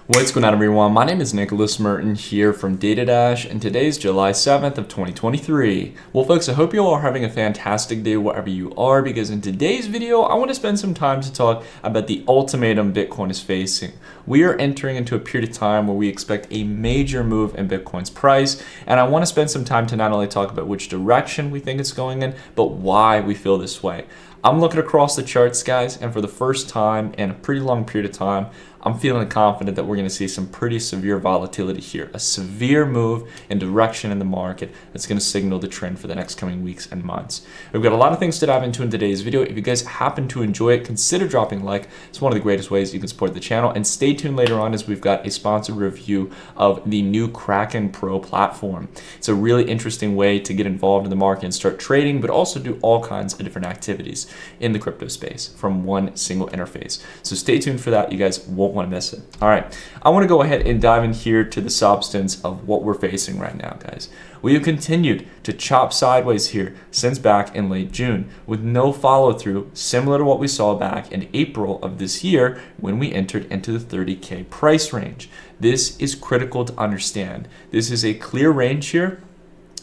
What's going on, everyone? My name is Nicholas Merton here from DataDash, and today's July 7th of 2023. Well, folks, I hope you all are having a fantastic day wherever you are, because in today's video, I want to spend some time to talk about the ultimatum Bitcoin is facing. We are entering into a period of time where we expect a major move in Bitcoin's price, and I want to spend some time to not only talk about which direction we think it's going in, but why we feel this way. I'm looking across the charts, guys, and for the first time in a pretty long period of time, I'm feeling confident that we're going to see some pretty severe volatility here, a severe move in direction in the market that's going to signal the trend for the next coming weeks and months. We've got a lot of things to dive into in today's video. If you guys happen to enjoy it, consider dropping a like. It's one of the greatest ways you can support the channel. And stay tuned later on as we've got a sponsored review of the new Kraken Pro platform. It's a really interesting way to get involved in the market and start trading, but also do all kinds of different activities in the crypto space from one single interface. So stay tuned for that. You guys won't want to miss it. All right, I want to go ahead and dive in here to the substance of what we're facing right now, guys. We have continued to chop sideways here since back in late June with no follow through, similar to what we saw back in April of this year when we entered into the 30K price range. This is critical to understand. This is a clear range here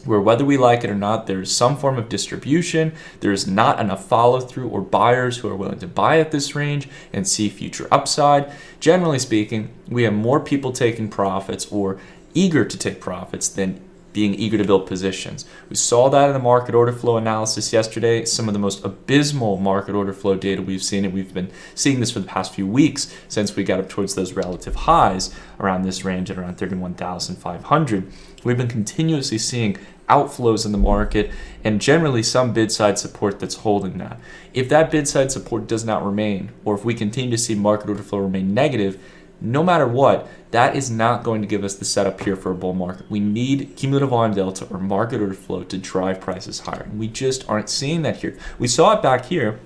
where, whether we like it or not, there's some form of distribution. There's not enough follow through or buyers who are willing to buy at this range and see future upside. Generally speaking, we have more people taking profits or eager to take profits than being eager to build positions. We saw that in the market order flow analysis yesterday, some of the most abysmal market order flow data we've seen, and we've been seeing this for the past few weeks since we got up towards those relative highs around this range at around 31,500. We've been continuously seeing outflows in the market and generally some bid side support that's holding that. If that bid side support does not remain, or if we continue to see market order flow remain negative, no matter what, that is not going to give us the setup here for a bull market. We need cumulative volume delta or market order flow to drive prices higher. And we just aren't seeing that here. We saw it back here.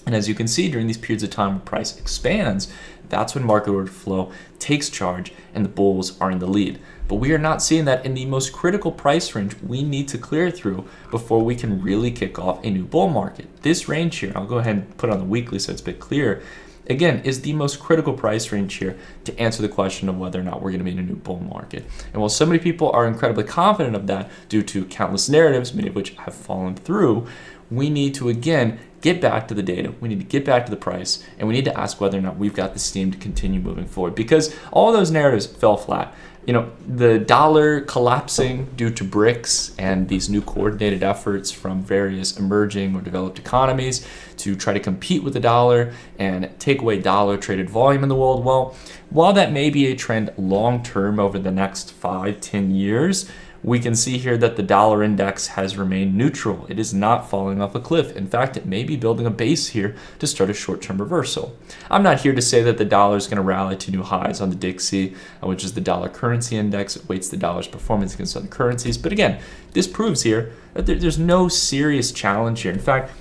And as you can see, during these periods of time where price expands, that's when market order flow takes charge and the bulls are in the lead. But we are not seeing that in the most critical price range we need to clear through before we can really kick off a new bull market. This range here, I'll go ahead and put it on the weekly so it's a bit clearer, again, is the most critical price range here to answer the question of whether or not we're going to be in a new bull market. And while so many people are incredibly confident of that due to countless narratives, many of which have fallen through, we need to, again, get back to the data. We need to get back to the price, and we need to ask whether or not we've got the steam to continue moving forward, because all those narratives fell flat. You know, the dollar collapsing due to BRICS and these new coordinated efforts from various emerging or developed economies to try to compete with the dollar and take away dollar traded volume in the world. Well, while that may be a trend long term over the next 5-10 years, we can see here that the dollar index has remained neutral. It is not falling off a cliff. In fact, it may be building a base here to start a short-term reversal. I'm not here to say that the dollar is going to rally to new highs on the DXY, which is the dollar currency index. It weights the dollar's performance against other currencies. But again, this proves here that there's no serious challenge here. In fact,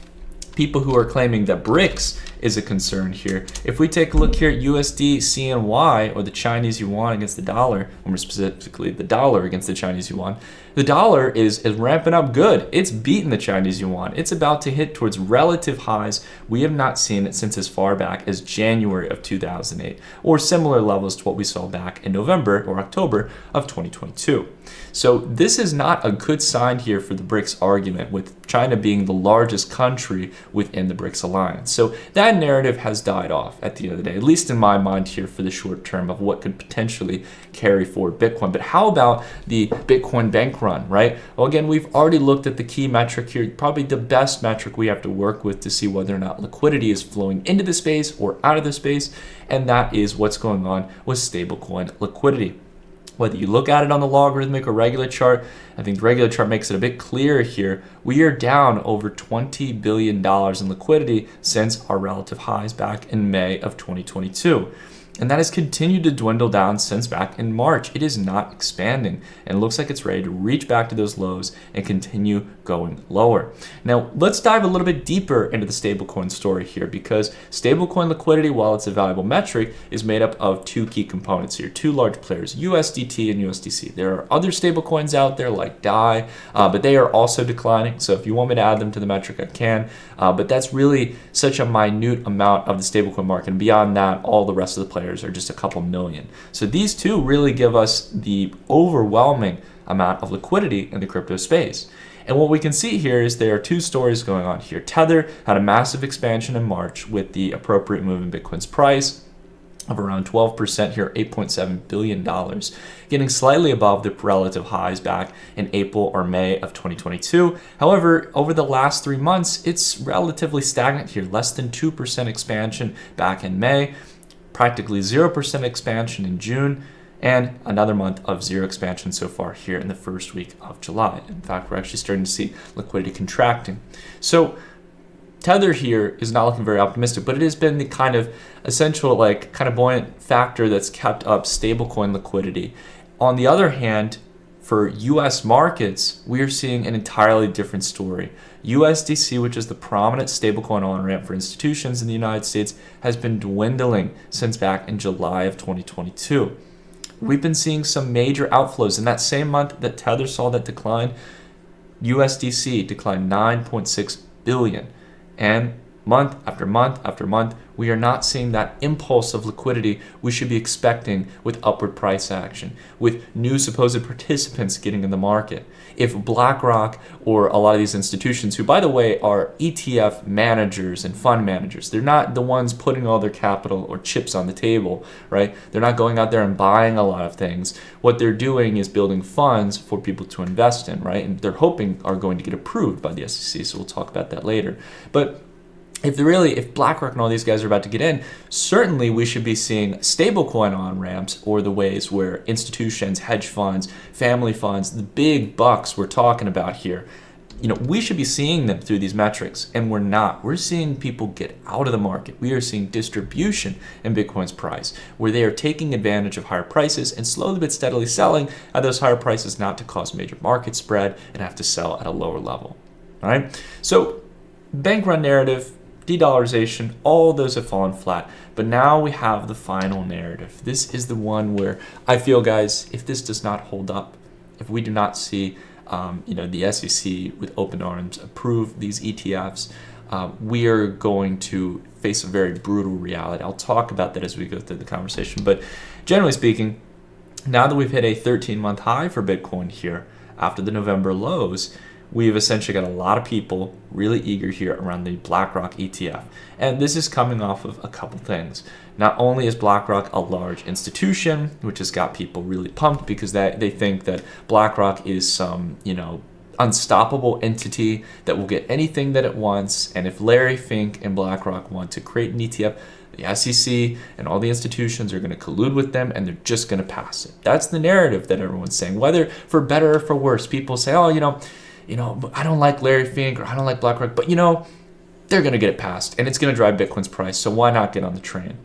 people who are claiming that BRICS is a concern here. If we take a look here at USDCNY, or the Chinese yuan against the dollar, or more specifically the dollar against the Chinese yuan, the dollar is ramping up good. It's beating the Chinese yuan. It's about to hit towards relative highs we have not seen it since as far back as January of 2008, or similar levels to what we saw back in November or October of 2022. So this is not a good sign here for the BRICS argument, with China being the largest country within the BRICS alliance. So that narrative has died off at the end of the day, at least in my mind here for the short term of what could potentially carry forward Bitcoin. But how about the Bitcoin bank run, right? Well, again, we've already looked at the key metric here, probably the best metric we have to work with to see whether or not liquidity is flowing into the space or out of the space, and that is what's going on with stablecoin liquidity. Whether you look at it on the logarithmic or regular chart, I think the regular chart makes it a bit clearer here. We are down over $20 billion in liquidity since our relative highs back in May of 2022. And that has continued to dwindle down since back in March. It is not expanding, and it looks like it's ready to reach back to those lows and continue going lower. Now, let's dive a little bit deeper into the stablecoin story here, because stablecoin liquidity, while it's a valuable metric, is made up of two key components here, two large players, USDT and USDC. There are other stablecoins out there like DAI, but they are also declining. So if you want me to add them to the metric, I can. But that's really such a minute amount of the stablecoin market. And beyond that, all the rest of the players players are just a couple million. So these two really give us the overwhelming amount of liquidity in the crypto space. And what we can see here is there are two stories going on here. Tether had a massive expansion in March with the appropriate move in Bitcoin's price of around 12% here, $8.7 billion, getting slightly above the relative highs back in April or May of 2022. However, over the last 3 months, it's relatively stagnant here, less than 2% expansion back in May, practically 0% expansion in June, and another month of zero expansion so far here in the first week of July. In fact, we're actually starting to see liquidity contracting. So Tether here is not looking very optimistic, but it has been the kind of essential, kind of buoyant factor that's kept up stablecoin liquidity. On the other hand, for US markets, we are seeing an entirely different story. USDC, which is the prominent stablecoin on-ramp for institutions in the United States, has been dwindling since back in July of 2022. We've been seeing some major outflows. In that same month that Tether saw that decline, USDC declined 9.6 billion. And month after month after month, we are not seeing that impulse of liquidity we should be expecting with upward price action, with new supposed participants getting in the market. If BlackRock or a lot of these institutions, who by the way are ETF managers and fund managers, they're not the ones putting all their capital or chips on the table, right? They're not going out there and buying a lot of things. What they're doing is building funds for people to invest in, right? And they're hoping are going to get approved by the SEC, so we'll talk about that later. But if BlackRock and all these guys are about to get in, certainly we should be seeing stablecoin on-ramps, or the ways where institutions, hedge funds, family funds, the big bucks we're talking about here, we should be seeing them through these metrics, and we're not. We're seeing people get out of the market. We are seeing distribution in Bitcoin's price, where they are taking advantage of higher prices and slowly but steadily selling at those higher prices, not to cause major market spread and have to sell at a lower level. All right? So bank run narrative, de-dollarization, all those have fallen flat. But now we have the final narrative. This is the one where I feel, guys, if this does not hold up, if we do not see the SEC with open arms approve these ETFs, we are going to face a very brutal reality. I'll talk about that as we go through the conversation. But generally speaking, now that we've hit a 13-month high for Bitcoin here after the November lows, we've essentially got a lot of people really eager here around the BlackRock ETF. And this is coming off of a couple things. Not only is BlackRock a large institution, which has got people really pumped because they think that BlackRock is some, unstoppable entity that will get anything that it wants. And if Larry Fink and BlackRock want to create an ETF, the SEC and all the institutions are going to collude with them, and they're just going to pass it. That's the narrative that everyone's saying. Whether for better or for worse, people say, I don't like Larry Fink or I don't like BlackRock, but they're going to get it passed and it's going to drive Bitcoin's price. So why not get on the train?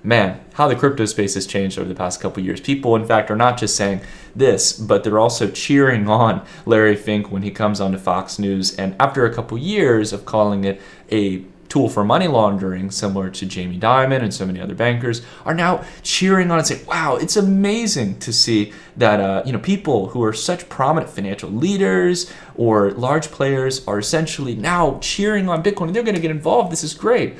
Man, how the crypto space has changed over the past couple of years. People, in fact, are not just saying this, but they're also cheering on Larry Fink when he comes onto Fox News. And after a couple years of calling it a tool for money laundering, similar to Jamie Dimon and so many other bankers, are now cheering on and saying, wow, it's amazing to see that people who are such prominent financial leaders or large players are essentially now cheering on Bitcoin, and they're going to get involved. This is great.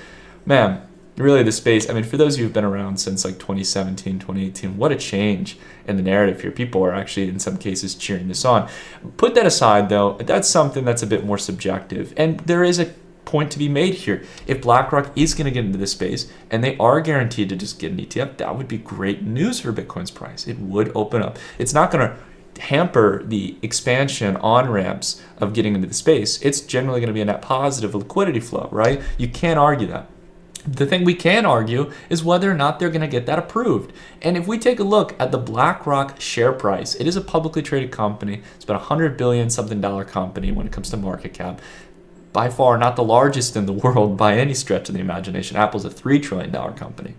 Man, really the space, for those of you who've been around since 2017, 2018, what a change in the narrative here. People are actually, in some cases, cheering this on. Put that aside, though. That's something that's a bit more subjective, and there is a point to be made here. If BlackRock is going to get into this space and they are guaranteed to just get an ETF, that would be great news for Bitcoin's price. It would open up. It's not going to hamper the expansion on ramps of getting into the space. It's generally going to be a net positive liquidity flow, right? You can't argue that. The thing we can argue is whether or not they're going to get that approved. And if we take a look at the BlackRock share price, it is a publicly traded company. It's about $100 billion something company when it comes to market cap. By far not the largest in the world by any stretch of the imagination. Apple's a $3 trillion company.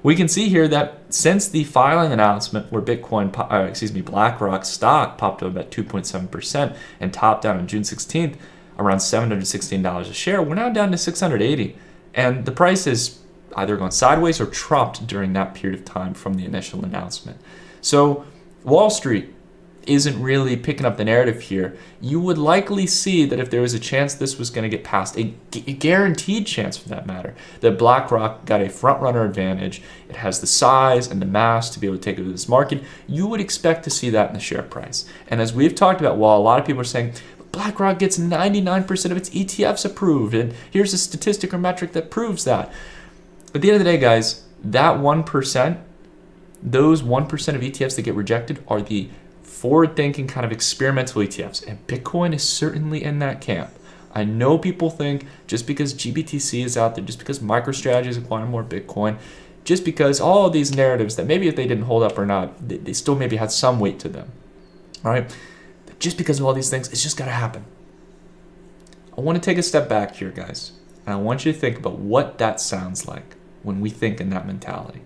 We can see here that since the filing announcement where BlackRock stock popped up about 2.7% and topped out on June 16th around $716 a share, we're now down to $680. And the price is either gone sideways or dropped during that period of time from the initial announcement. So Wall Street, isn't really picking up the narrative here, you would likely see that if there was a chance this was going to get passed, a guaranteed chance for that matter, that BlackRock got a front runner advantage, it has the size and the mass to be able to take over this market, you would expect to see that in the share price. And as we've talked about, while a lot of people are saying, BlackRock gets 99% of its ETFs approved, and here's a statistic or metric that proves that. At the end of the day, guys, that 1%, those 1% of ETFs that get rejected are the forward-thinking kind of experimental ETFs, and Bitcoin is certainly in that camp. I know people think just because GBTC is out there, just because MicroStrategy is acquiring more Bitcoin, just because all of these narratives that maybe if they didn't hold up or not, they still maybe had some weight to them, all right? Just because of all these things, it's just got to happen. I want to take a step back here, guys, and I want you to think about what that sounds like when we think in that mentality.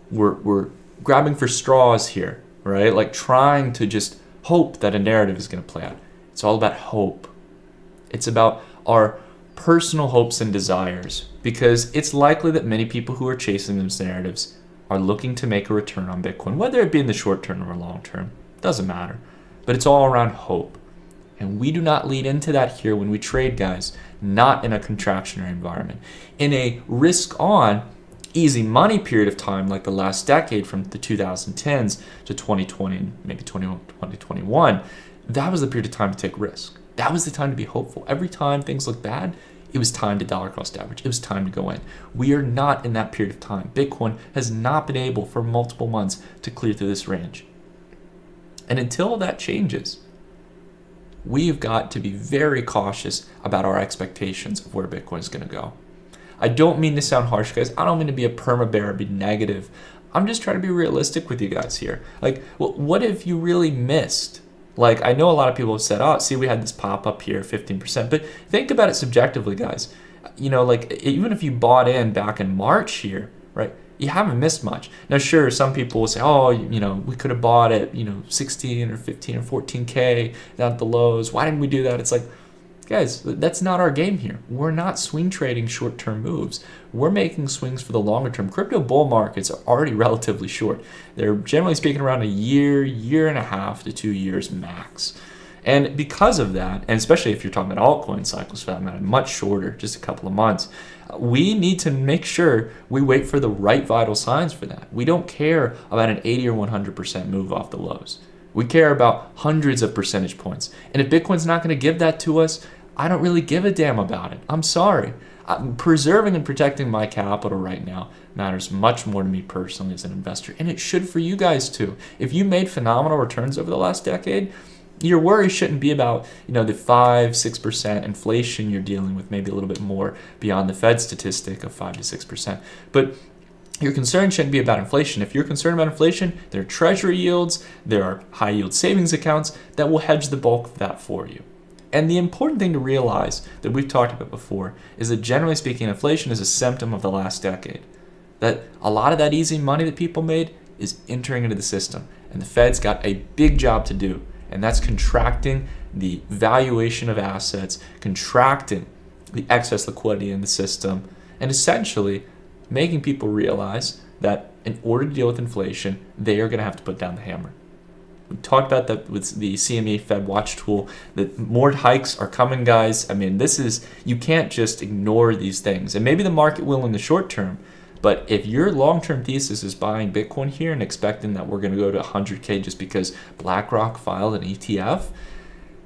We're grabbing for straws here, right? Like trying to just hope that a narrative is going to play out. It's all about hope. It's about our personal hopes and desires, because it's likely that many people who are chasing those narratives are looking to make a return on Bitcoin, whether it be in the short term or long term. Doesn't matter. But it's all around hope. And we do not lead into that here when we trade, guys, not in a contractionary environment. In a risk-on, easy money period of time like the last decade from the 2010s to 2020, maybe 2021, that was the period of time to take risk. That was the time to be hopeful. Every time things look bad, it was time to dollar cost average. It was time to go in. We are not in that period of time. Bitcoin has not been able for multiple months to clear through this range. And until that changes, we've got to be very cautious about our expectations of where Bitcoin is going to go. I don't mean to sound harsh, guys. I don't mean to be a perma-bear or be negative. I'm just trying to be realistic with you guys here. Like, what if you really missed? Like, I know a lot of people have said, oh, see, we had this pop up here, 15%. But think about it subjectively, guys. You know, like, even if you bought in back in March here, right, you haven't missed much. Now, sure, some people will say, oh, you know, we could have bought it, 16 or 15 or 14K down at the lows. Why didn't we do that? It's like, guys, that's not our game here. We're not swing trading short-term moves. We're making swings for the longer term. Crypto bull markets are already relatively short. They're generally speaking around a year, year and a half to 2 years max. And because of that, and especially if you're talking about altcoin cycles for that matter, much shorter, just a couple of months, we need to make sure we wait for the right vital signs for that. We don't care about an 80 or 100% move off the lows. We care about hundreds of percentage points. And if Bitcoin's not going to give that to us, I don't really give a damn about it. I'm sorry. Preserving and protecting my capital right now matters much more to me personally as an investor. And it should for you guys too. If you made phenomenal returns over the last decade, your worry shouldn't be about, the 5-6% inflation you're dealing with, maybe a little bit more beyond the Fed statistic of 5 to 6%. But your concern shouldn't be about inflation. If you're concerned about inflation, there are treasury yields, there are high yield savings accounts that will hedge the bulk of that for you. And the important thing to realize that we've talked about before is that generally speaking, inflation is a symptom of the last decade. That a lot of that easy money that people made is entering into the system. And the Fed's got a big job to do. And that's contracting the valuation of assets, contracting the excess liquidity in the system, and essentially making people realize that in order to deal with inflation, they are going to have to put down the hammer. We talked about that with the CME Fed Watch tool, that more hikes are coming, guys. I mean, you can't just ignore these things. And maybe the market will in the short term, but if your long-term thesis is buying Bitcoin here and expecting that we're going to go to 100K just because BlackRock filed an ETF,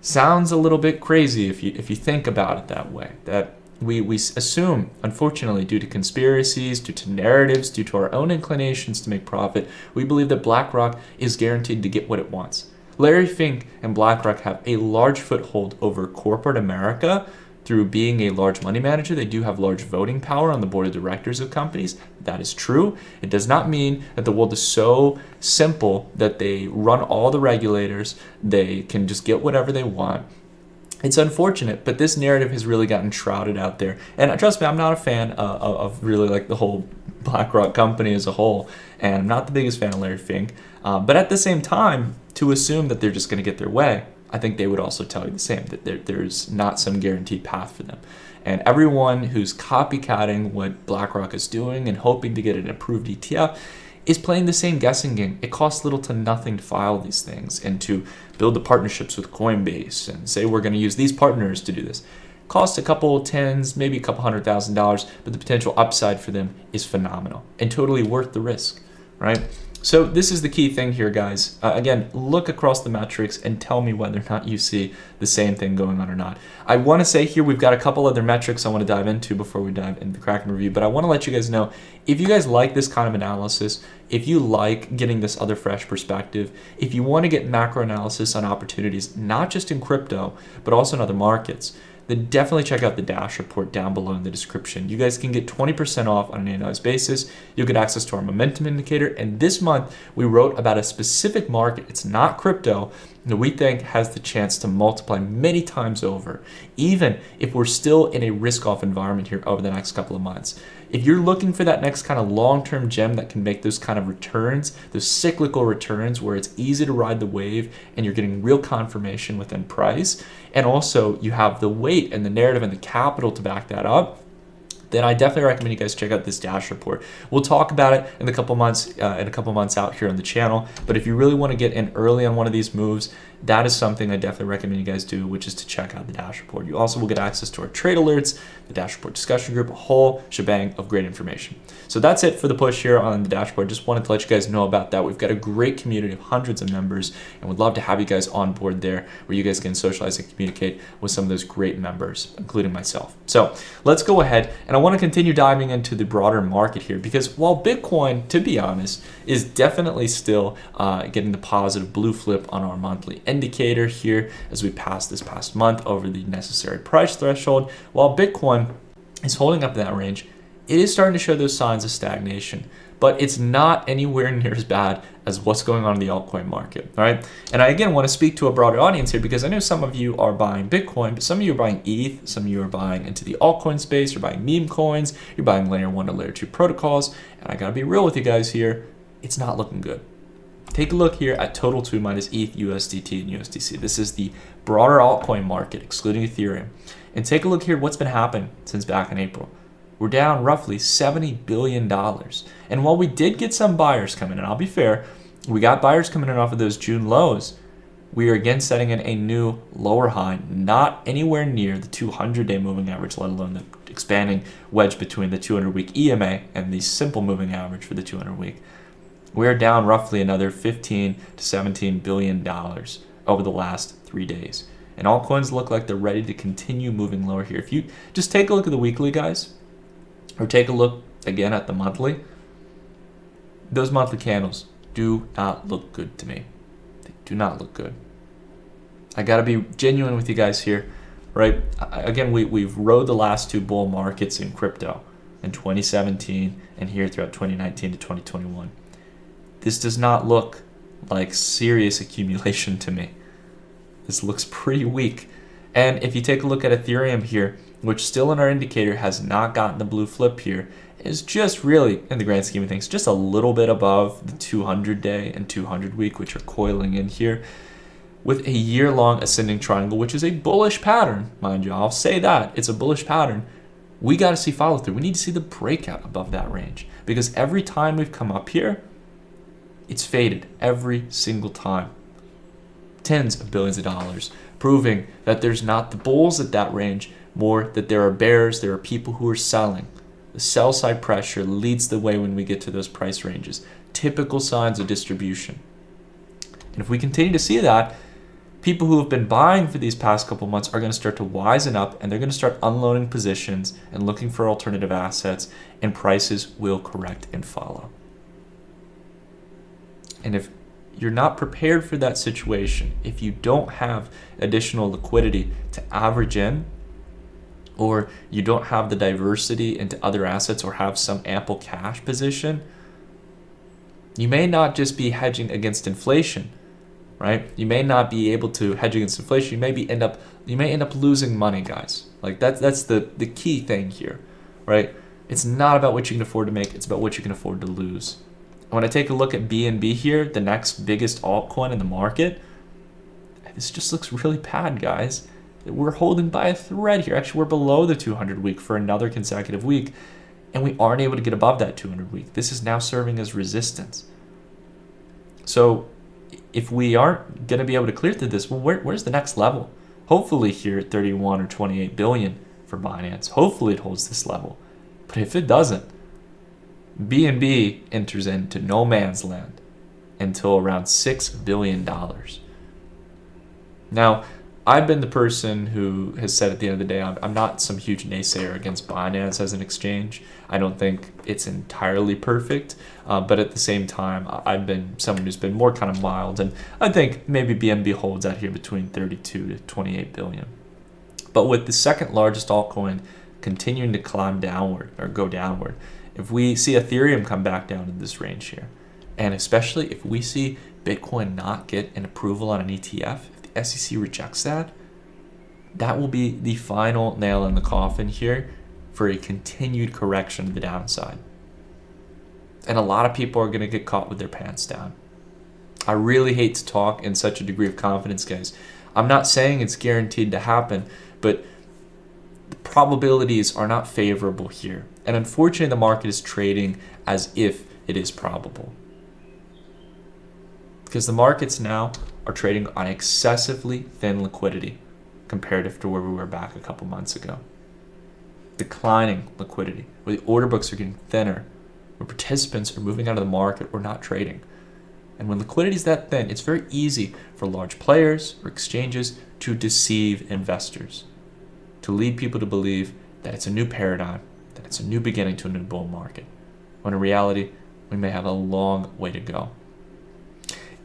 sounds a little bit crazy if you think about it that way. That we assume, unfortunately, due to conspiracies, due to narratives, due to our own inclinations to make profit, we believe that BlackRock is guaranteed to get what it wants. Larry Fink and BlackRock have a large foothold over corporate America through being a large money manager. They do have large voting power on the board of directors of companies. That is true. It does not mean that the world is so simple that they run all the regulators, they can just get whatever they want. It's unfortunate, but this narrative has really gotten shrouded out there. And trust me, I'm not a fan of really like the whole BlackRock company as a whole, and I'm not the biggest fan of Larry Fink. But at the same time, to assume that they're just going to get their way, I think they would also tell you the same, that there's not some guaranteed path for them. And everyone who's copycatting what BlackRock is doing and hoping to get an approved ETF is playing the same guessing game. It costs little to nothing to file these things and to build the partnerships with Coinbase and say we're going to use these partners to do this. Cost a couple tens, maybe a couple $100,000, but the potential upside for them is phenomenal and totally worth the risk, right? So this is the key thing here, guys. Again, look across the metrics and tell me whether or not you see the same thing going on or not. I want to say here we've got a couple other metrics I want to dive into before we dive into the Kraken review, but I want to let you guys know, if you guys like this kind of analysis, if you like getting this other fresh perspective, if you want to get macro analysis on opportunities, not just in crypto, but also in other markets, then definitely check out the Dash report down below in the description. You guys can get 20% off on an annualized basis. You'll get access to our momentum indicator. And this month, we wrote about a specific market. It's not crypto that we think has the chance to multiply many times over, even if we're still in a risk-off environment here over the next couple of months. If you're looking for that next kind of long-term gem that can make those kind of returns, those cyclical returns where it's easy to ride the wave and you're getting real confirmation within price, and also you have the weight and the narrative and the capital to back that up, then I definitely recommend you guys check out this Dash report. We'll talk about it in a couple months out here on the channel. But if you really want to get in early on one of these moves, that is something I definitely recommend you guys do, which is to check out the Dash report. You also will get access to our trade alerts, the Dash report discussion group, a whole shebang of great information. So that's it for the push here on the dashboard. Just wanted to let you guys know about that. We've got a great community of hundreds of members, and would love to have you guys on board there, where you guys can socialize and communicate with some of those great members, including myself. So let's go ahead, and I want to continue diving into the broader market here, because while Bitcoin, to be honest, is definitely still getting the positive blue flip on our monthly indicator here as we pass this past month over the necessary price threshold, while Bitcoin is holding up in that range, it is starting to show those signs of stagnation, but it's not anywhere near as bad as what's going on in the altcoin market, all right? And I, again, want to speak to a broader audience here, because I know some of you are buying Bitcoin, but some of you are buying ETH, some of you are buying into the altcoin space, you're buying meme coins, you're buying layer 1 to layer 2 protocols, and I gotta be real with you guys here, it's not looking good. Take a look here at total 2 minus ETH, USDT, and USDC. This is the broader altcoin market, excluding Ethereum. And take a look here what's been happening since back in April. We're down roughly $70 billion. And while we did get some buyers coming in, I'll be fair, we got buyers coming in off of those June lows, we are again setting in a new lower high, not anywhere near the 200-day moving average, let alone the expanding wedge between the 200-week EMA and the simple moving average for the 200-week. We're down roughly another $15 to $17 billion over the last 3 days. And altcoins look like they're ready to continue moving lower here. If you just take a look at the weekly, guys, or take a look again at the monthly, those monthly candles do not look good to me. They do not look good. I gotta be genuine with you guys here, right? Again, we've rode the last 2 bull markets in crypto in 2017 and here throughout 2019 to 2021. This does not look like serious accumulation to me. This looks pretty weak. And if you take a look at Ethereum here, which still in our indicator has not gotten the blue flip here, is just really, in the grand scheme of things, just a little bit above the 200-day and 200-week, which are coiling in here, with a year-long ascending triangle, which is a bullish pattern, mind you. I'll say that. It's a bullish pattern. We got to see follow-through. We need to see the breakout above that range, because every time we've come up here, it's faded every single time. Tens of billions of dollars, proving that there's not the bulls at that range, more that there are bears, there are people who are selling. The sell side pressure leads the way when we get to those price ranges. Typical signs of distribution. And if we continue to see that, people who have been buying for these past couple months are going to start to wisen up, and they're going to start unloading positions and looking for alternative assets, and prices will correct and follow. And if you're not prepared for that situation, if you don't have additional liquidity to average in, or you don't have the diversity into other assets or have some ample cash position, you may not just be hedging against inflation, right? You may not be able to hedge against inflation. You may end up losing money, guys. Like that's the key thing here, right? It's not about what you can afford to make, it's about what you can afford to lose. When I take a look at BNB here, the next biggest altcoin in the market, this just looks really bad, guys. We're holding by a thread here. Actually, we're below the 200 week for another consecutive week. and we aren't able to get above that 200 week. This is now serving as resistance. So if we aren't going to be able to clear through this, well, where's the next level? Hopefully here at 31 or 28 billion for Binance. Hopefully it holds this level. But if it doesn't, BNB enters into no man's land until around $6 billion. Now, I've been the person who has said at the end of the day, I'm not some huge naysayer against Binance as an exchange. I don't think it's entirely perfect, but at the same time, I've been someone who's been more kind of mild, and I think maybe BNB holds out here between 32 to 28 billion. But with the second largest altcoin continuing to climb downward or go downward, if we see Ethereum come back down in this range here, and especially if we see Bitcoin not get an approval on an ETF, if the SEC rejects that, that will be the final nail in the coffin here for a continued correction to the downside. And a lot of people are going to get caught with their pants down. I really hate to talk in such a degree of confidence, guys. I'm not saying it's guaranteed to happen, but the probabilities are not favorable here. And unfortunately, the market is trading as if it is probable. Because the markets now are trading on excessively thin liquidity comparative to where we were back a couple months ago. Declining liquidity, where the order books are getting thinner, where participants are moving out of the market or not trading. And when liquidity is that thin, it's very easy for large players or exchanges to deceive investors, to lead people to believe that it's a new paradigm, that it's a new beginning to a new bull market, when in reality, we may have a long way to go.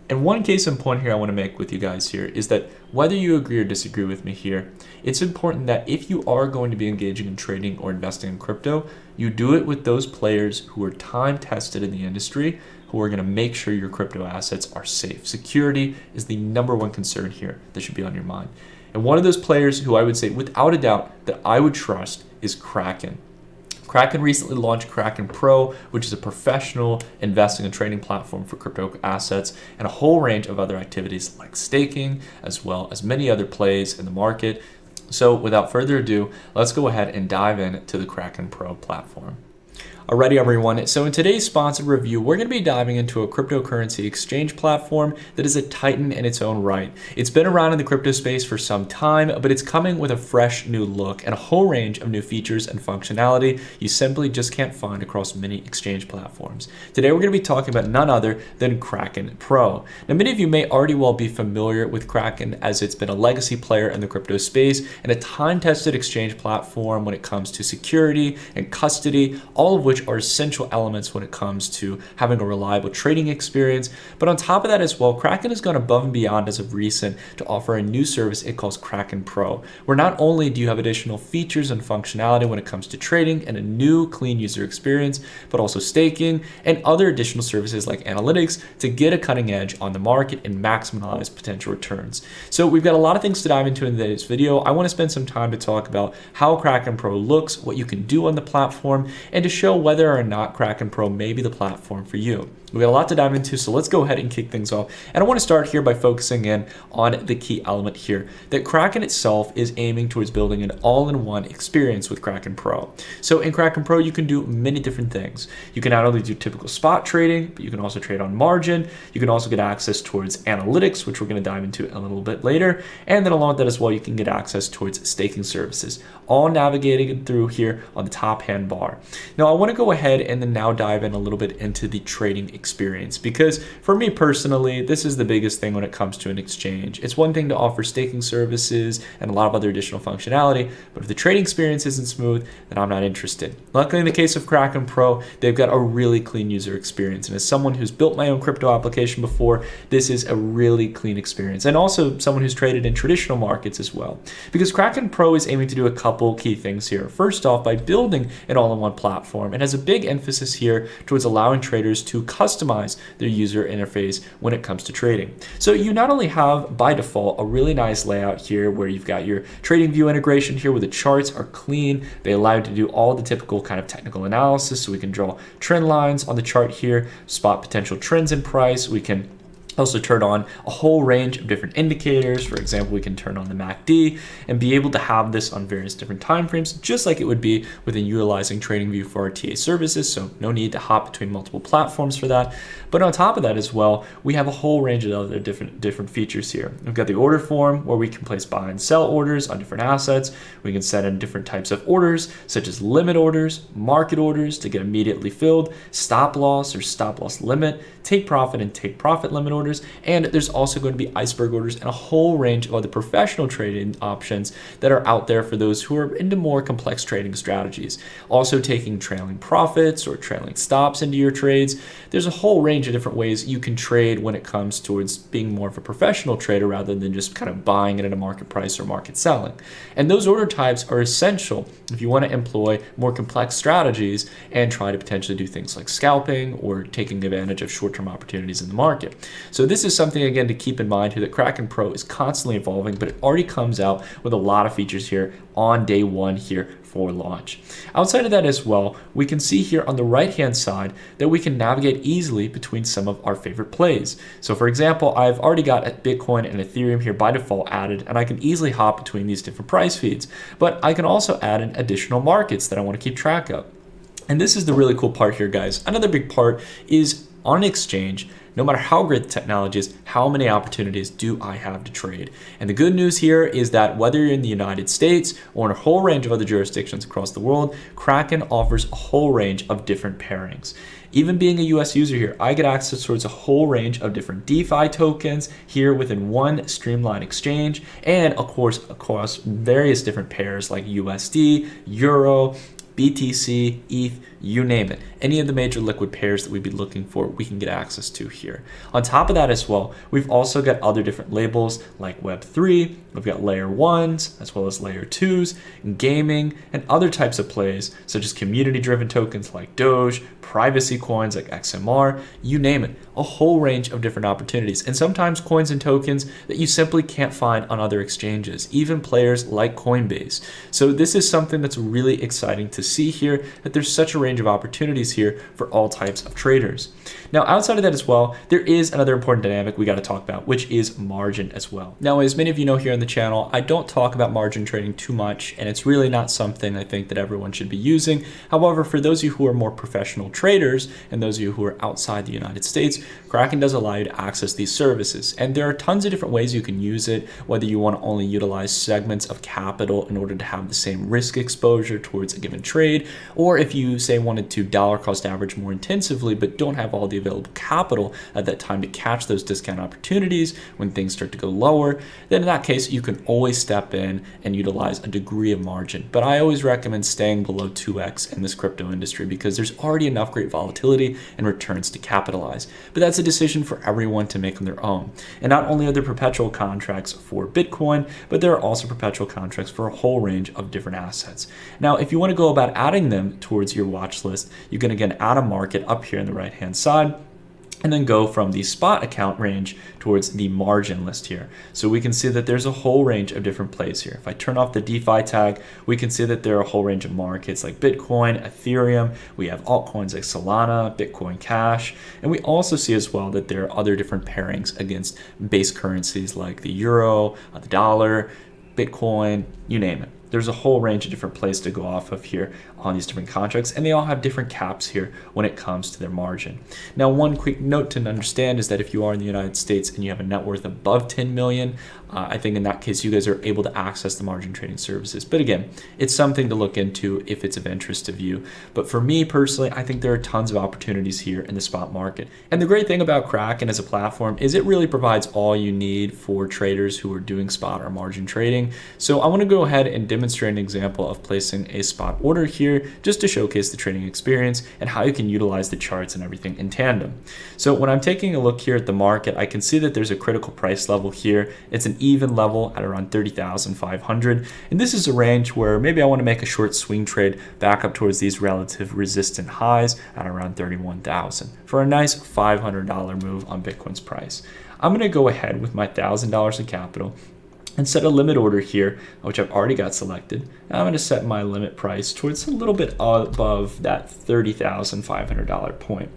And one case in point here I want to make with you guys here is that whether you agree or disagree with me here, it's important that if you are going to be engaging in trading or investing in crypto, you do it with those players who are time tested in the industry, who are going to make sure your crypto assets are safe. Security is the number one concern here that should be on your mind. And one of those players who I would say without a doubt that I would trust is Kraken. Kraken recently launched Kraken Pro, which is a professional investing and trading platform for crypto assets and a whole range of other activities like staking, as well as many other plays in the market. So without further ado, let's go ahead and dive into the Kraken Pro platform. Alrighty, everyone. So in today's sponsored review, we're going to be diving into a cryptocurrency exchange platform that is a titan in its own right. It's been around in the crypto space for some time, but it's coming with a fresh new look and a whole range of new features and functionality you simply just can't find across many exchange platforms. Today, we're going to be talking about none other than Kraken Pro. Now, many of you may already well be familiar with Kraken as it's been a legacy player in the crypto space and a time-tested exchange platform when it comes to security and custody, all of which are essential elements when it comes to having a reliable trading experience. But on top of that as well, Kraken has gone above and beyond as of recent to offer a new service it calls Kraken Pro, where not only do you have additional features and functionality when it comes to trading and a new clean user experience, but also staking and other additional services like analytics to get a cutting edge on the market and maximize potential returns. So we've got a lot of things to dive into in this video. I want to spend some time to talk about how Kraken Pro looks, what you can do on the platform, and to show whether or not Kraken Pro may be the platform for you. We got a lot to dive into, so let's go ahead and kick things off. And I want to start here by focusing in on the key element here, that Kraken itself is aiming towards building an all-in-one experience with Kraken Pro. So in Kraken Pro, you can do many different things. You can not only do typical spot trading, but you can also trade on margin. You can also get access towards analytics, which we're going to dive into a little bit later. And then along with that as well, you can get access towards staking services, all navigated through here on the top hand bar. Now, I want to go ahead and then now dive in a little bit into the trading experience, because for me personally, this is the biggest thing when it comes to an exchange. It's one thing to offer staking services and a lot of other additional functionality, but if the trading experience isn't smooth, then I'm not interested. Luckily, in the case of Kraken Pro, they've got a really clean user experience. And as someone who's built my own crypto application before, this is a really clean experience. And also someone who's traded in traditional markets as well. Because Kraken Pro is aiming to do a couple key things here. First off, by building an all-in-one platform, it has a big emphasis here towards allowing traders to customize their user interface when it comes to trading. So you not only have by default a really nice layout here where you've got your trading view integration here where the charts are clean. They allow you to do all the typical kind of technical analysis. So we can draw trend lines on the chart here, spot potential trends in price. We can Also turn on a whole range of different indicators. For example, we can turn on the MACD and be able to have this on various different time frames, just like it would be within utilizing TradingView for our TA services. So no need to hop between multiple platforms for that. But on top of that as well, we have a whole range of other different features here. We've got the order form where we can place buy and sell orders on different assets. We can set in different types of orders, such as limit orders, market orders to get immediately filled, stop loss or stop loss limit, take profit and take profit limit orders. And there's also going to be iceberg orders and a whole range of other professional trading options that are out there for those who are into more complex trading strategies. Also taking trailing profits or trailing stops into your trades. There's a whole range of different ways you can trade when it comes towards being more of a professional trader rather than just kind of buying it at a market price or market selling. And those order types are essential if you want to employ more complex strategies and try to potentially do things like scalping or taking advantage of short-term opportunities in the market. So this is something, again, to keep in mind here, that Kraken Pro is constantly evolving, but it already comes out with a lot of features here on day one here for launch. Outside of that as well, we can see here on the right-hand side that we can navigate easily between some of our favorite plays. So for example, I've already got Bitcoin and Ethereum here by default added, and I can easily hop between these different price feeds. But I can also add in additional markets that I want to keep track of. And this is the really cool part here, guys. Another big part is on an exchange, no matter how great the technology is, how many opportunities do I have to trade? And the good news here is that whether you're in the United States or in a whole range of other jurisdictions across the world, Kraken offers a whole range of different pairings. Even being a US user here, I get access towards a whole range of different DeFi tokens here within one streamlined exchange, and of course across various different pairs like USD, Euro, BTC, ETH, you name it. Any of the major liquid pairs that we'd be looking for, we can get access to here. On top of that as well, we've also got other different labels like Web3, we've got layer 1s as well as layer 2s, gaming, and other types of plays such as community-driven tokens like Doge, privacy coins like XMR, you name it. A whole range of different opportunities, and sometimes coins and tokens that you simply can't find on other exchanges, even players like Coinbase. So this is something that's really exciting to see here, that there's such a range of opportunities here for all types of traders. Now, outside of that as well, there is another important dynamic we got to talk about, which is margin as well. Now, as many of you know here on the channel, I don't talk about margin trading too much, and it's really not something I think that everyone should be using. However, for those of you who are more professional traders and those of you who are outside the United States, Kraken does allow you to access these services, and there are tons of different ways you can use it, whether you want to only utilize segments of capital in order to have the same risk exposure towards a given trade, or if you say wanted to dollar cost average more intensively but don't have all the available capital at that time to catch those discount opportunities when things start to go lower, then in that case you can always step in and utilize a degree of margin. But I always recommend staying below 2x in this crypto industry because there's already enough great volatility and returns to capitalize. But that's a decision for everyone to make on their own. And not only are there perpetual contracts for Bitcoin, but there are also perpetual contracts for a whole range of different assets. Now, if you want to go about adding them towards your watch list, you can again add a market up here on the right hand side, and then go from the spot account range towards the margin list here. So we can see that there's a whole range of different plays here. If I turn off the DeFi tag, we can see that there are a whole range of markets like Bitcoin, Ethereum, we have altcoins like Solana, Bitcoin Cash, and we also see as well that there are other different pairings against base currencies like the euro, the dollar, Bitcoin, you name it. There's a whole range of different plays to go off of here on these different contracts, and they all have different caps here when it comes to their margin. Now, one quick note to understand is that if you are in the United States and you have a net worth above 10 million, I think in that case you guys are able to access the margin trading services. But again, it's something to look into if it's of interest to you. But for me personally, I think there are tons of opportunities here in the spot market. And the great thing about Kraken as a platform is it really provides all you need for traders who are doing spot or margin trading. So I want to go ahead and demonstrate an example of placing a spot order here just to showcase the trading experience and how you can utilize the charts and everything in tandem. So when I'm taking a look here at the market, I can see that there's a critical price level here. It's an even level at around 30,500. And this is a range where maybe I want to make a short swing trade back up towards these relative resistant highs at around 31,000 for a nice $500 move on Bitcoin's price. I'm going to go ahead with my $1,000 in capital and set a limit order here, which I've already got selected. And I'm going to set my limit price towards a little bit above that $30,500 point.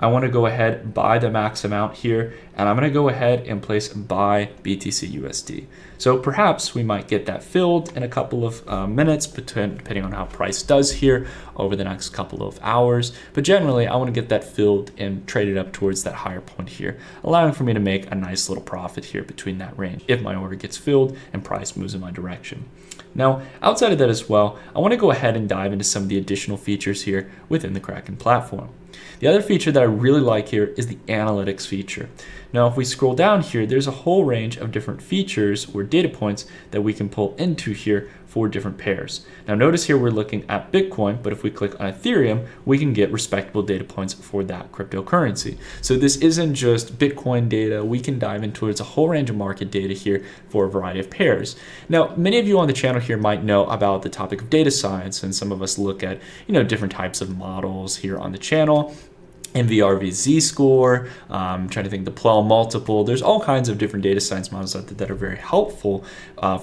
I want to go ahead and buy the max amount here, and I'm going to go ahead and place buy BTC USD. So perhaps we might get that filled in a couple of minutes, depending on how price does here over the next couple of hours. But generally, I want to get that filled and trade it up towards that higher point here, allowing for me to make a nice little profit here between that range if my order gets filled and price moves in my direction. Now, outside of that as well, I want to go ahead and dive into some of the additional features here within the Kraken platform. The other feature that I really like here is the analytics feature. Now, if we scroll down here, there's a whole range of different features or data points that we can pull into here for different pairs. Now, notice here we're looking at Bitcoin, but if we click on Ethereum, we can get respectable data points for that cryptocurrency. So this isn't just Bitcoin data. We can dive into a whole range of market data here for a variety of pairs. Now, many of you on the channel here might know about the topic of data science, and some of us look at, different types of models here on the channel. MVRV Z-score, trying to think the Plel multiple. There's all kinds of different data science models out there that are very helpful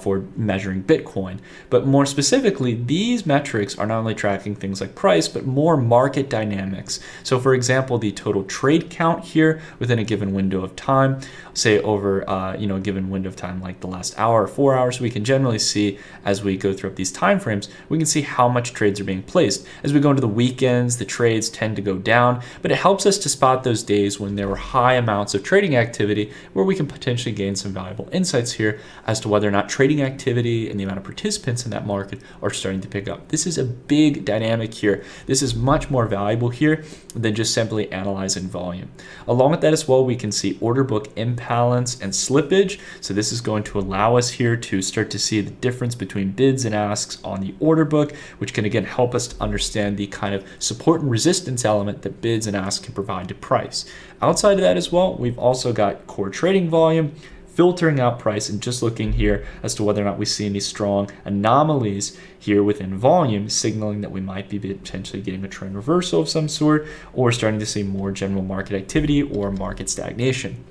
for measuring Bitcoin. But more specifically, these metrics are not only tracking things like price, but more market dynamics. So for example, the total trade count here within a given window of time, say over a given window of time like the last hour or 4 hours, we can generally see as we go through these time frames, we can see how much trades are being placed. As we go into the weekends, the trades tend to go down, but it helps us to spot those days when there were high amounts of trading activity where we can potentially gain some valuable insights here as to whether or not trading activity and the amount of participants in that market are starting to pick up. This is a big dynamic here. This is much more valuable here than just simply analyzing volume. Along with that as well, we can see order book imbalance and slippage. So this is going to allow us here to start to see the difference between bids and asks on the order book, which can again help us to understand the kind of support and resistance element that bids and asks can provide to price. Outside of that as well, we've also got core trading volume, filtering out price, and just looking here as to whether or not we see any strong anomalies here within volume, signaling that we might be potentially getting a trend reversal of some sort, or starting to see more general market activity or market stagnation.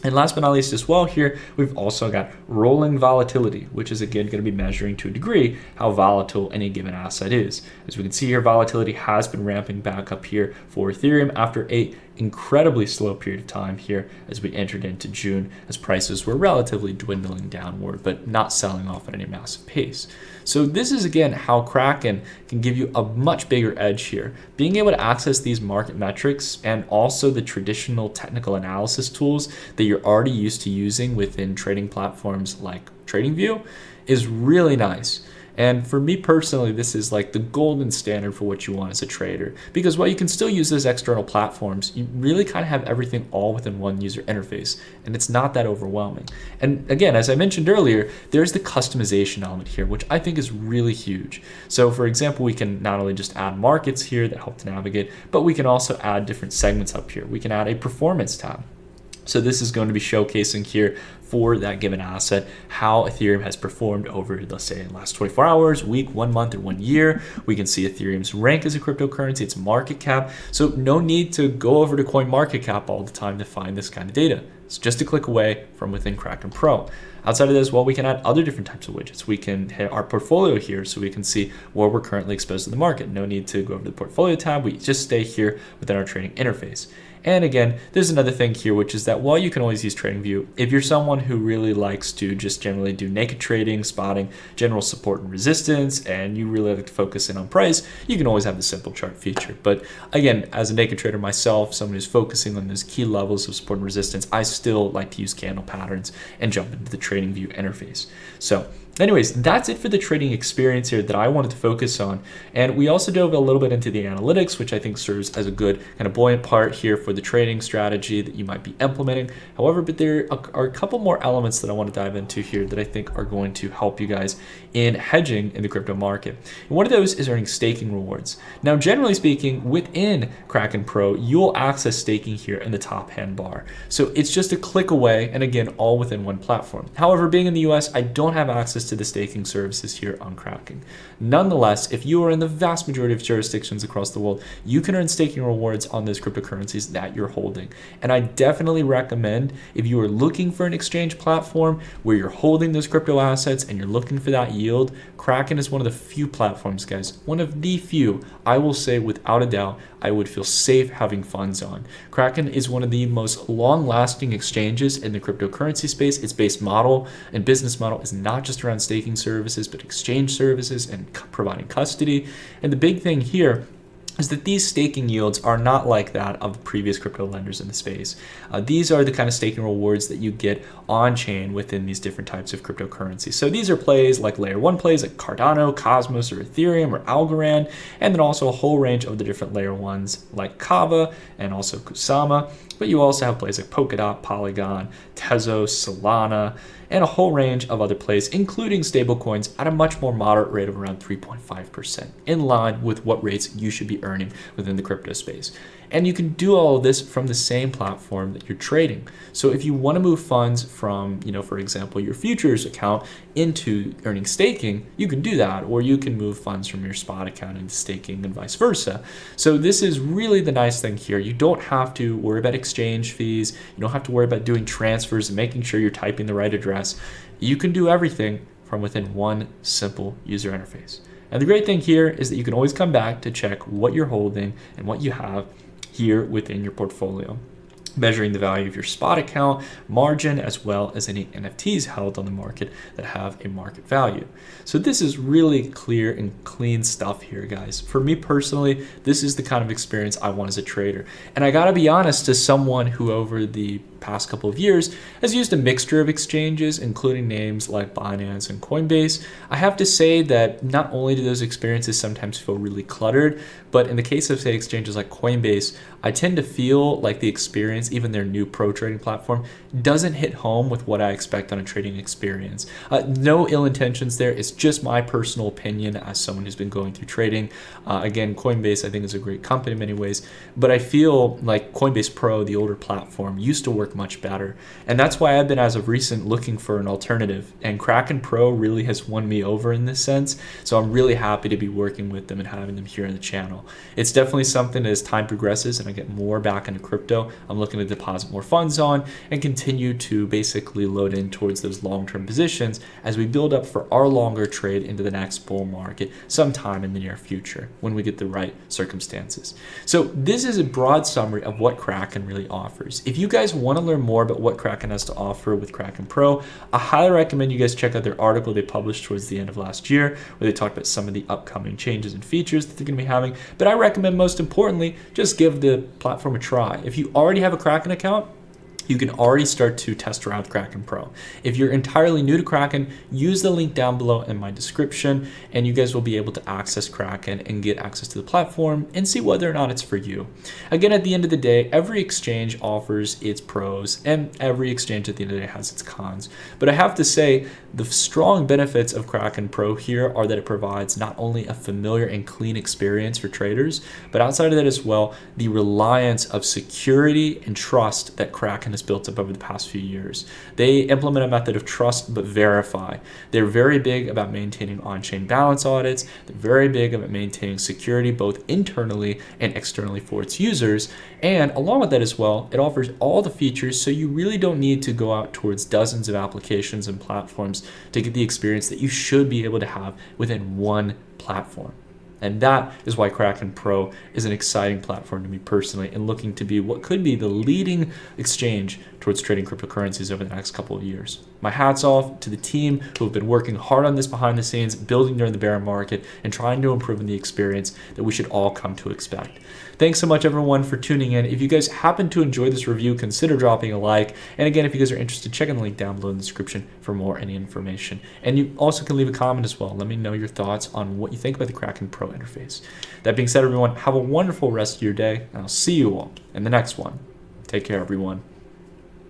And last but not least as well here, we've also got rolling volatility, which is again going to be measuring to a degree how volatile any given asset is. As we can see here, volatility has been ramping back up here for Ethereum after a incredibly slow period of time here as we entered into June, as prices were relatively dwindling downward, but not selling off at any massive pace. So this is again how Kraken can give you a much bigger edge here. Being able to access these market metrics and also the traditional technical analysis tools that you're already used to using within trading platforms like TradingView is really nice. And for me personally, this is like the golden standard for what you want as a trader, because while you can still use those external platforms, you really kind of have everything all within one user interface, and it's not that overwhelming. And again, as I mentioned earlier, there's the customization element here, which I think is really huge. So for example, we can not only just add markets here that help to navigate, but we can also add different segments up here. We can add a performance tab. So this is going to be showcasing here for that given asset how Ethereum has performed over, let's say, the last 24 hours, week, 1 month, or 1 year. We can see Ethereum's rank as a cryptocurrency, its market cap. So no need to go over to CoinMarketCap all the time to find this kind of data. It's just a click away from within Kraken Pro. Outside of this, well, we can add other different types of widgets. We can hit our portfolio here so we can see where we're currently exposed to the market. No need to go over to the portfolio tab. We just stay here within our trading interface. And again, there's another thing here, which is that while you can always use TradingView, if you're someone who really likes to just generally do naked trading, spotting general support and resistance, and you really like to focus in on price, you can always have the simple chart feature. But again, as a naked trader myself, someone who's focusing on those key levels of support and resistance, I still like to use candle patterns and jump into the TradingView interface. So anyways, that's it for the trading experience here that I wanted to focus on. And we also dove a little bit into the analytics, which I think serves as a good kind of buoyant part here for the trading strategy that you might be implementing. However, but there are a couple more elements that I want to dive into here that I think are going to help you guys in hedging in the crypto market. And one of those is earning staking rewards. Now, generally speaking, within Kraken Pro, you'll access staking here in the top hand bar. So it's just a click away, and again, all within one platform. However, being in the US, I don't have access to the staking services here on Kraken. Nonetheless, if you are in the vast majority of jurisdictions across the world, you can earn staking rewards on those cryptocurrencies that you're holding. And I definitely recommend, if you are looking for an exchange platform where you're holding those crypto assets and you're looking for that yield, Kraken is one of the few platforms, guys, one of the few, I will say without a doubt, I would feel safe having funds on. Kraken is one of the most long-lasting exchanges in the cryptocurrency space. Its base model and business model is not just around staking services, but exchange services and providing custody. And the big thing here is that these staking yields are not like that of previous crypto lenders in the space. These are the kind of staking rewards that you get on-chain within these different types of cryptocurrencies. So these are plays like layer 1 plays like Cardano, Cosmos, or Ethereum, or Algorand, and then also a whole range of the different layer 1s like Kava and also Kusama. But you also have plays like Polkadot, Polygon, Tezos, Solana, and a whole range of other plays, including stablecoins at a much more moderate rate of around 3.5%, in line with what rates you should be earning within the crypto space. And you can do all of this from the same platform that you're trading. So if you want to move funds from, for example, your futures account into earning staking, you can do that, or you can move funds from your spot account into staking and vice versa. So this is really the nice thing here. You don't have to worry about exchange fees. You don't have to worry about doing transfers and making sure you're typing the right address. You can do everything from within one simple user interface. And the great thing here is that you can always come back to check what you're holding and what you have here within your portfolio, measuring the value of your spot account, margin, as well as any NFTs held on the market that have a market value. So this is really clear and clean stuff here, guys. For me personally, this is the kind of experience I want as a trader. And I gotta be honest, as someone who over the past couple of years has used a mixture of exchanges, including names like Binance and Coinbase, I have to say that not only do those experiences sometimes feel really cluttered, but in the case of, say, exchanges like Coinbase, I tend to feel like the experience, even their new pro trading platform, doesn't hit home with what I expect on a trading experience. No ill intentions there. It's just my personal opinion as someone who's been going through trading. Again, Coinbase I think is a great company in many ways, but I feel like Coinbase Pro, the older platform, used to work much better. And that's why I've been, as of recent, looking for an alternative. And Kraken Pro really has won me over in this sense. So I'm really happy to be working with them and having them here in the channel. It's definitely something that as time progresses and I get more back into crypto, I'm looking to deposit more funds on and continue to basically load in towards those long-term positions as we build up for our longer trade into the next bull market sometime in the near future when we get the right circumstances. So this is a broad summary of what Kraken really offers. If you guys want to learn more about what Kraken has to offer with Kraken Pro, I highly recommend you guys check out their article they published towards the end of last year where they talked about some of the upcoming changes and features that they're going to be having. But I recommend, most importantly, just give the platform a try. If you already have a Kraken account, you can already start to test around with Kraken Pro. If you're entirely new to Kraken, use the link down below in my description and you guys will be able to access Kraken and get access to the platform and see whether or not it's for you. Again, at the end of the day, every exchange offers its pros and every exchange at the end of the day has its cons. But I have to say, the strong benefits of Kraken Pro here are that it provides not only a familiar and clean experience for traders, but outside of that as well, the reliance of security and trust that Kraken has built up over the past few years. They implement a method of trust but verify. They're very big about maintaining on-chain balance audits. They're very big about maintaining security both internally and externally for its users. And along with that as well, it offers all the features so you really don't need to go out towards dozens of applications and platforms to get the experience that you should be able to have within one platform. And that is why Kraken Pro is an exciting platform to me personally and looking to be what could be the leading exchange towards trading cryptocurrencies over the next couple of years. My hat's off to the team who have been working hard on this behind the scenes, building during the bear market, and trying to improve in the experience that we should all come to expect. Thanks so much, everyone, for tuning in. If you guys happen to enjoy this review, consider dropping a like. And again, if you guys are interested, check out the link down below in the description for more any information. And you also can leave a comment as well. Let me know your thoughts on what you think about the Kraken Pro interface. That being said, everyone, have a wonderful rest of your day, and I'll see you all in the next one. Take care, everyone.